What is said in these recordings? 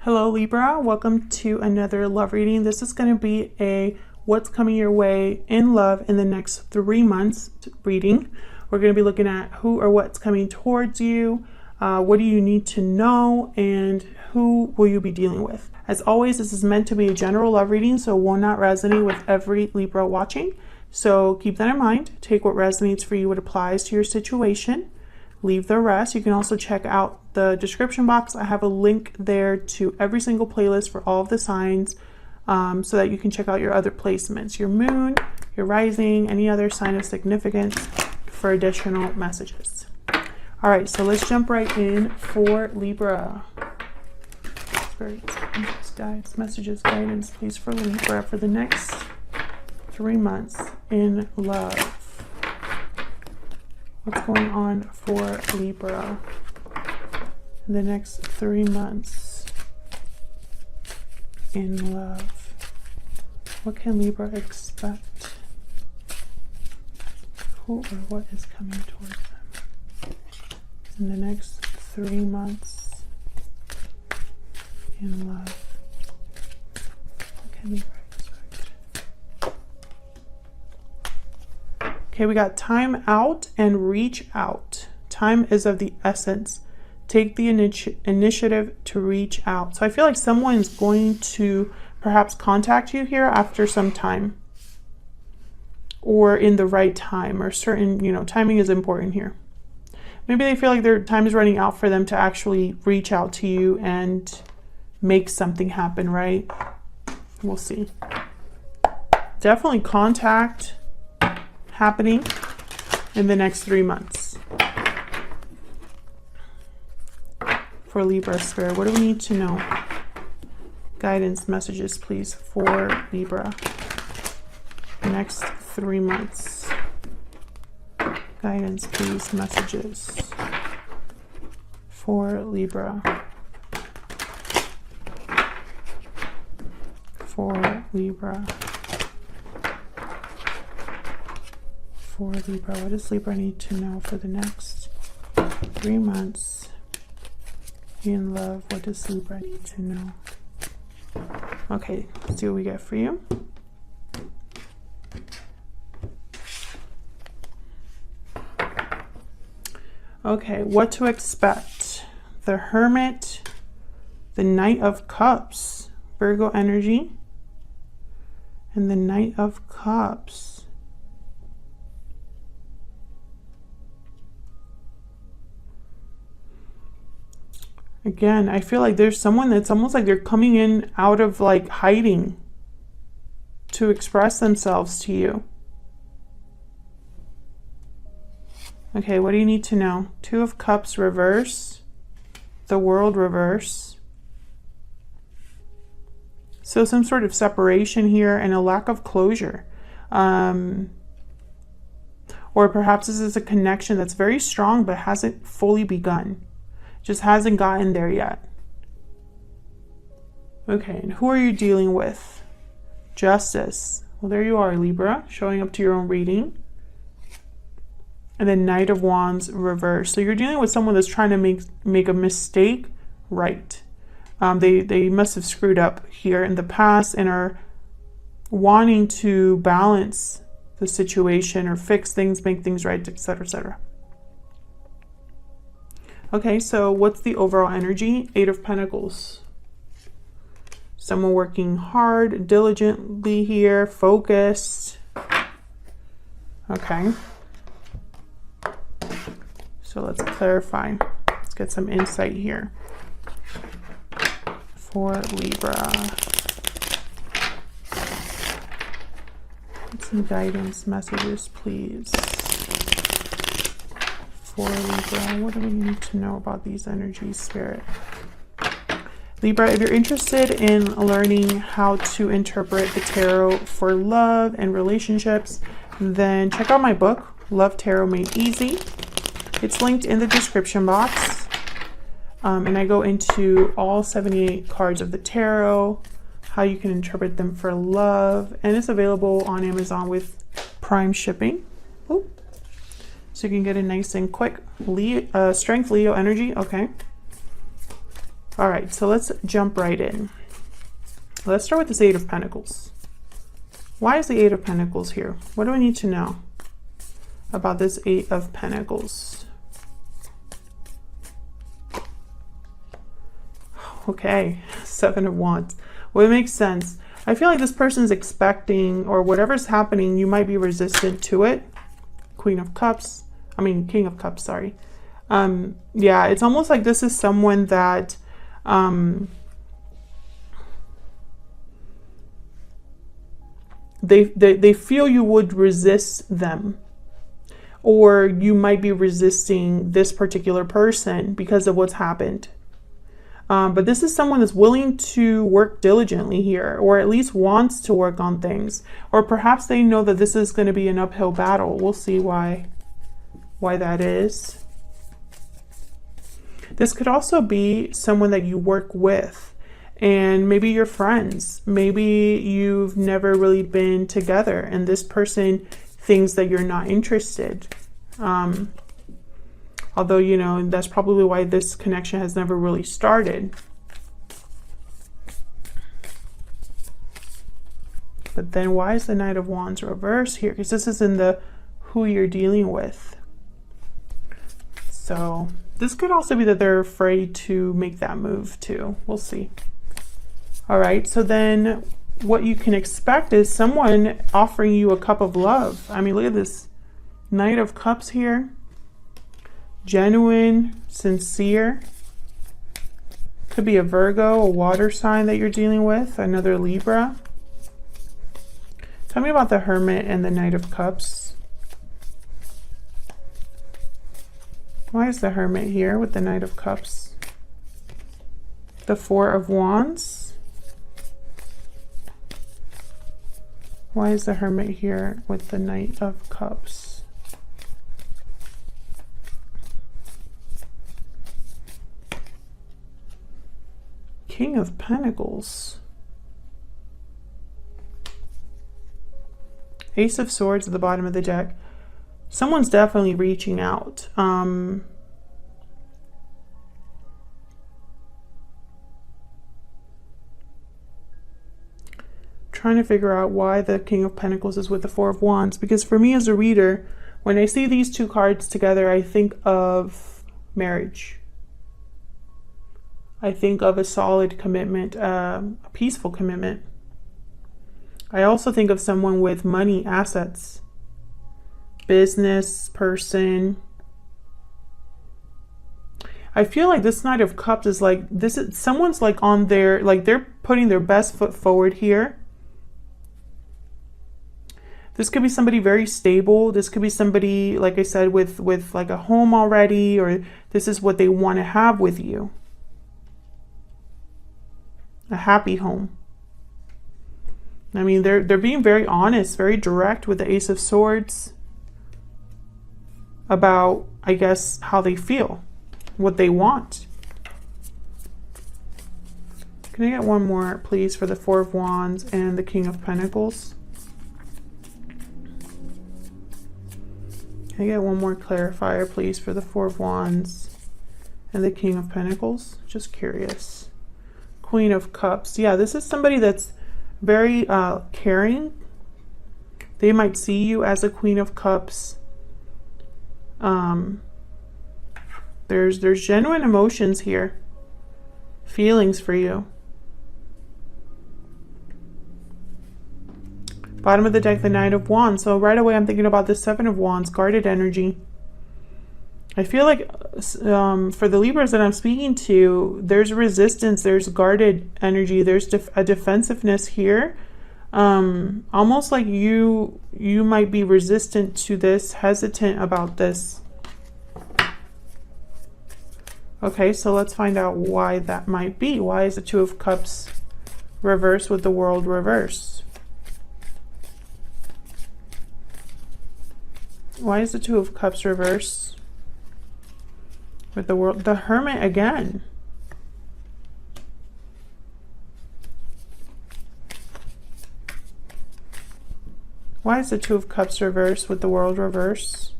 Hello Libra, welcome to another love reading. This is going to be a what's coming your way in love in the next 3 months reading. We're going to be looking at who or what's coming towards you, what do you need to know, and who will you be dealing with. As always, this is meant to be a general love reading, so will not resonate with every Libra watching. So keep that in mind. Take what resonates for you, what applies to your situation. Leave the rest. You can also check out the description box. I have a link there to every single playlist for all of the signs, so that you can check out your other placements, your moon, your rising, any other sign of significance for additional messages. All right, so let's jump right in for Libra. Spirits, guides, messages, guidance, please, for Libra for the next 3 months in love. What's going on for Libra in the next 3 months in love? What can Libra expect? Who or what is coming towards them in the next 3 months in love? What can Libra expect? Okay, we got time out and reach out. Time is of the essence. Take the initiative to reach out. So I feel like someone's going to perhaps contact you here after some time, or in the right time, or certain, timing is important here. Maybe they feel like their time is running out for them to actually reach out to you and make something happen, right? We'll see. Definitely contact happening in the next 3 months. For Libra Spirit, what do we need to know? Guidance messages, please, for Libra. The next 3 months. Guidance, please, messages for Libra. For Libra. For Libra, what does Libra need to know for the next 3 months in love? What does Libra need to know? Okay, let's see what we get for you. Okay, what to expect? The Hermit, the Knight of Cups, Virgo energy, and the Knight of Cups. Again, I feel like there's someone that's almost like they're coming in out of like hiding to express themselves to you. Okay, what do you need to know? Two of Cups reverse, the World reverse. So some sort of separation here and a lack of closure. Or perhaps this is a connection that's very strong but hasn't fully begun. Just hasn't gotten there yet. Okay, and who are you dealing with? Justice. Well, there you are, Libra, showing up to your own reading. And then Knight of Wands reverse. So you're dealing with someone that's trying to make a mistake right. They must have screwed up here in the past and are wanting to balance the situation or fix things, make things right, etc., etc. Okay, so what's the overall energy? 8 of Pentacles. Someone working hard, diligently here, focused. Okay. So let's clarify. Let's get some insight here for Libra. Get some guidance messages, please. For Libra, what do we need to know about these energies, Spirit? Libra, if you're interested in learning how to interpret the tarot for love and relationships, then check out my book, Love Tarot Made Easy. It's linked in the description box. And I go into all 78 cards of the tarot, how you can interpret them for love, and it's available on Amazon with Prime shipping. Ooh. So you can get it nice and quick. Strength, Leo energy. Okay. All right, so let's jump right in. Let's start with this Eight of Pentacles. Why is the Eight of Pentacles here? What do I need to know about this Eight of Pentacles? Okay, Seven of Wands. Well, it makes sense. I feel like this person's expecting, or whatever's happening, you might be resistant to it. King of Cups, sorry. Yeah, it's almost like this is someone that they feel you would resist them, or you might be resisting this particular person because of what's happened. But this is someone that's willing to work diligently here, or at least wants to work on things. Or perhaps they know that this is going to be an uphill battle. We'll see why that is. This could also be someone that you work with, and maybe you're friends. Maybe you've never really been together, and this person thinks that you're not interested. Although, you know, that's probably why this connection has never really started. But then why is the Knight of Wands reversed here? Because this is in the who you're dealing with. So this could also be that they're afraid to make that move too. We'll see. All right, so then what you can expect is someone offering you a cup of love. I mean, look at this Knight of Cups here. Genuine, sincere. Could be a Virgo, a water sign that you're dealing with, another Libra. Tell me about the Hermit and the Knight of Cups. Why is the Hermit here with the Knight of Cups? The Four of Wands. Why is the Hermit here with the Knight of Cups? King of Pentacles. Ace of Swords at the bottom of the deck. Someone's definitely reaching out. Trying to figure out why the King of Pentacles is with the Four of Wands. Because for me as a reader, when I see these two cards together, I think of marriage. I think of a solid commitment, a peaceful commitment. I also think of someone with money, assets, business person. I feel like this Knight of Cups is like, this is someone's like on their, like they're putting their best foot forward here. This could be somebody very stable. This could be somebody, like I said, with like a home already, or this is what they want to have with you. A happy home. I mean, they're being very honest, very direct with the Ace of Swords about, I guess, how they feel, what they want. Can I get one more, please, for the Four of Wands and the King of Pentacles? Can I get one more clarifier, please, for the Four of Wands and the King of Pentacles? Just curious. Queen of Cups. Yeah, this is somebody that's very caring. They might see you as a Queen of Cups. There's genuine emotions here. Feelings for you. Bottom of the deck, the Knight of Wands. So right away I'm thinking about the Seven of Wands, guarded energy. I feel like for the Libras that I'm speaking to, there's resistance, there's guarded energy, there's a defensiveness here. Almost like you might be resistant to this, hesitant about this. Okay, so let's find out why that might be. Why is the Two of Cups reversed with the World reversed? Why is the Two of Cups reversed with the World? The Hermit again. Why is the Two of Cups reversed with the World reversed?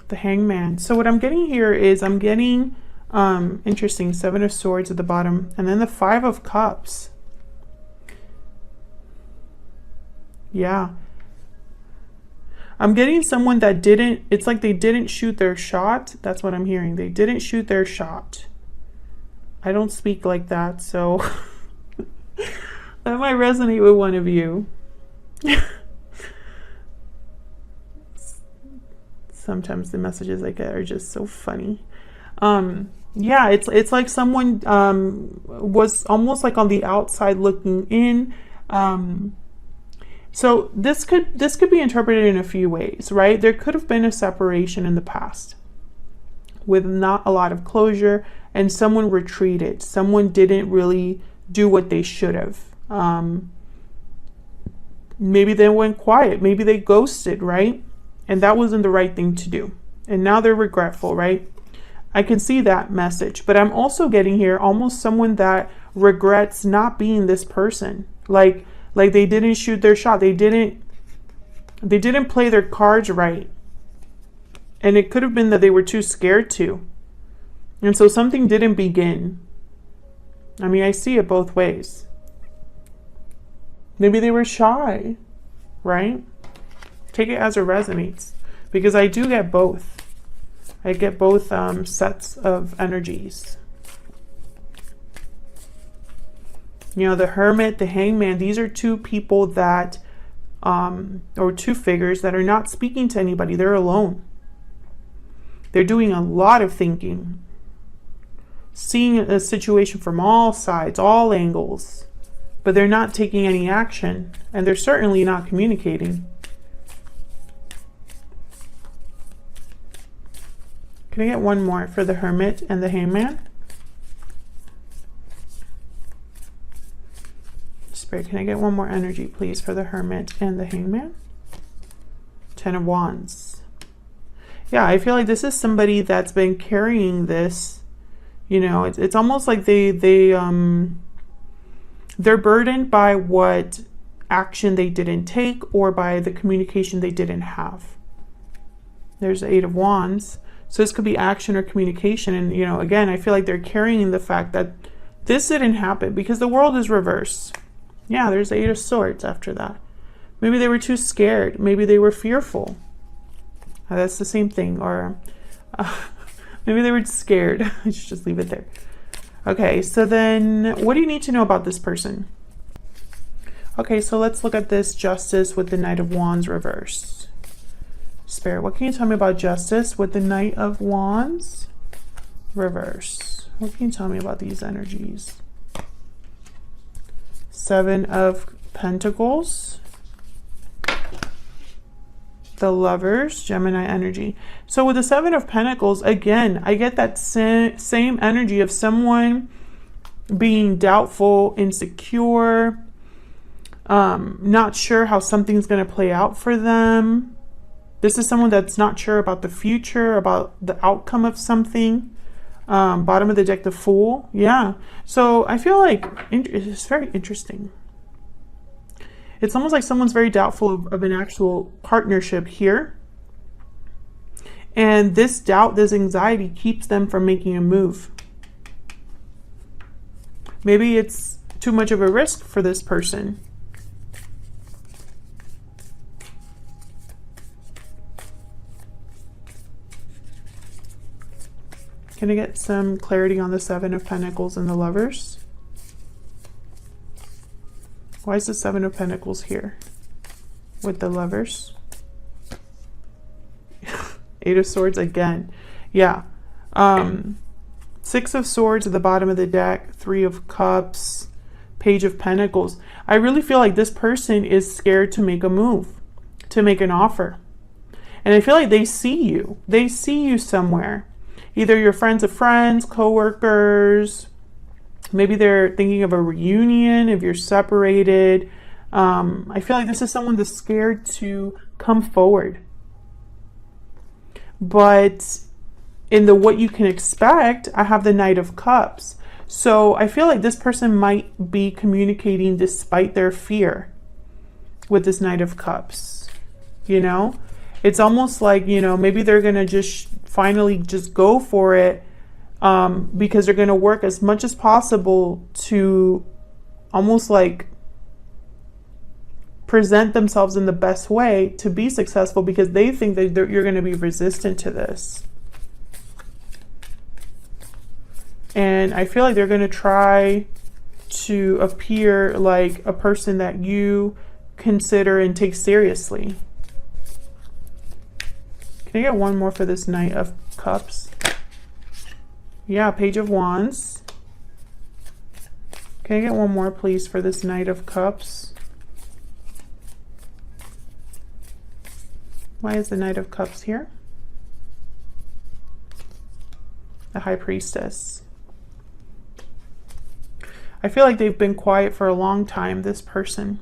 The Hangman. So what I'm getting here is I'm getting interesting, 7 of Swords at the bottom, and then the 5 of Cups. Yeah, I'm getting someone that didn't, it's like they didn't shoot their shot. That's what I'm hearing. They didn't shoot their shot. I don't speak like that, so that might resonate with one of you. Sometimes the messages I get are just so funny. Yeah, it's like someone was almost like on the outside looking in. So this could be interpreted in a few ways, right? There could have been a separation in the past with not a lot of closure, and someone retreated. Someone didn't really do what they should have. Maybe they went quiet. Maybe they ghosted, right? And that wasn't the right thing to do. And now they're regretful, right? I can see that message. But I'm also getting here almost someone that regrets not being this person. Like they didn't shoot their shot. They didn't play their cards right. And it could have been that they were too scared to. And so something didn't begin. I mean, I see it both ways. Maybe they were shy, right? Take it as it resonates, because I do get both. I get both sets of energies. You know, the Hermit, the Hangman, these are two people that, or two figures that are not speaking to anybody. They're alone. They're doing a lot of thinking, seeing a situation from all sides, all angles, but they're not taking any action, and they're certainly not communicating. Can I get one more for the Hermit and the Hangman? Spirit, can I get one more energy, please, for the Hermit and the Hangman? 10 of Wands. Yeah, I feel like this is somebody that's been carrying this. You know, it's almost like they're burdened by what action they didn't take or by the communication they didn't have. There's the 8 of Wands. So this could be action or communication. And, you know, again, I feel like they're carrying the fact that this didn't happen because the world is reversed. Yeah, there's the 8 of Swords after that. Maybe they were too scared. Maybe they were fearful. That's the same thing. Or maybe they were scared. I should just leave it there. Okay, so then what do you need to know about this person? Okay, so let's look at this Justice with the Knight of Wands reverse. Spirit, what can you tell me about Justice with the Knight of Wands reverse? What can you tell me about these energies? 7 of Pentacles. The Lovers, Gemini energy. So with the 7 of Pentacles, again, I get that same energy of someone being doubtful, insecure, not sure how something's going to play out for them. This is someone that's not sure about the future, about the outcome of something. Bottom of the deck, the Fool. Yeah. So I feel like it's very interesting. It's almost like someone's very doubtful of an actual partnership here. And this doubt, this anxiety keeps them from making a move. Maybe it's too much of a risk for this person. Can I get some clarity on the 7 of Pentacles and the Lovers? Why is the 7 of Pentacles here with the Lovers? 8 of Swords again. Yeah. 6 of Swords at the bottom of the deck. 3 of Cups. Page of Pentacles. I really feel like this person is scared to make a move, to make an offer. And I feel like they see you. They see you somewhere. Either you're friends of friends, co-workers. Maybe they're thinking of a reunion if you're separated. I feel like this is someone that's scared to come forward. But in the what you can expect, I have the Knight of Cups. So I feel like this person might be communicating despite their fear with this Knight of Cups. You know? It's almost like, you know, maybe they're going to just finally just go for it, because they're going to work as much as possible to almost like present themselves in the best way to be successful, because they think that you're going to be resistant to this. And I feel like they're going to try to appear like a person that you consider and take seriously. Can I get one more for this Knight of Cups? Yeah, Page of Wands. Can I get one more, please, for this Knight of Cups? Why is the Knight of Cups here? The High Priestess. I feel like they've been quiet for a long time, this person.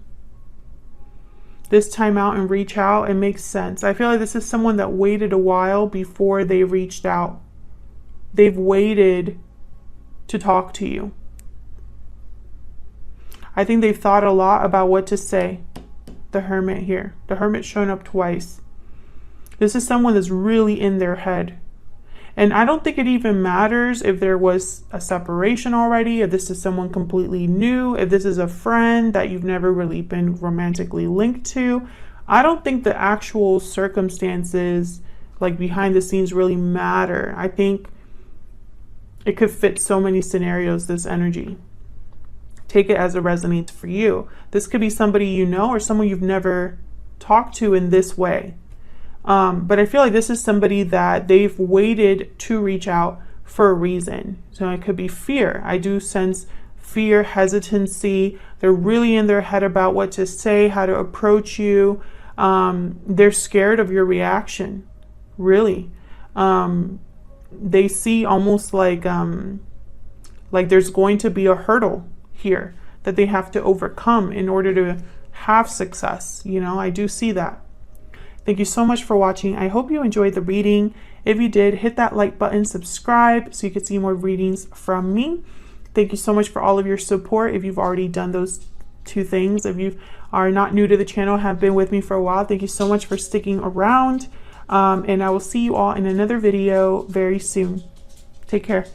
This time out and reach out, it makes sense. I feel like this is someone that waited a while before they reached out. They've waited to talk to you. I think they've thought a lot about what to say. The Hermit here. The Hermit showing up twice. This is someone that's really in their head. And I don't think it even matters if there was a separation already, if this is someone completely new, if this is a friend that you've never really been romantically linked to. I don't think the actual circumstances, like behind the scenes, really matter. I think it could fit so many scenarios, this energy. Take it as it resonates for you. This could be somebody you know or someone you've never talked to in this way. But I feel like this is somebody that they've waited to reach out for a reason. So it could be fear. I do sense fear, hesitancy. They're really in their head about what to say, how to approach you. They're scared of your reaction, really. They see almost like there's going to be a hurdle here that they have to overcome in order to have success. You know, I do see that. Thank you so much for watching. I hope you enjoyed the reading. If you did, hit that like button, subscribe so you can see more readings from me. Thank you so much for all of your support. If you've already done those two things, if you are not new to the channel, have been with me for a while, thank you so much for sticking around. And I will see you all in another video very soon. Take care.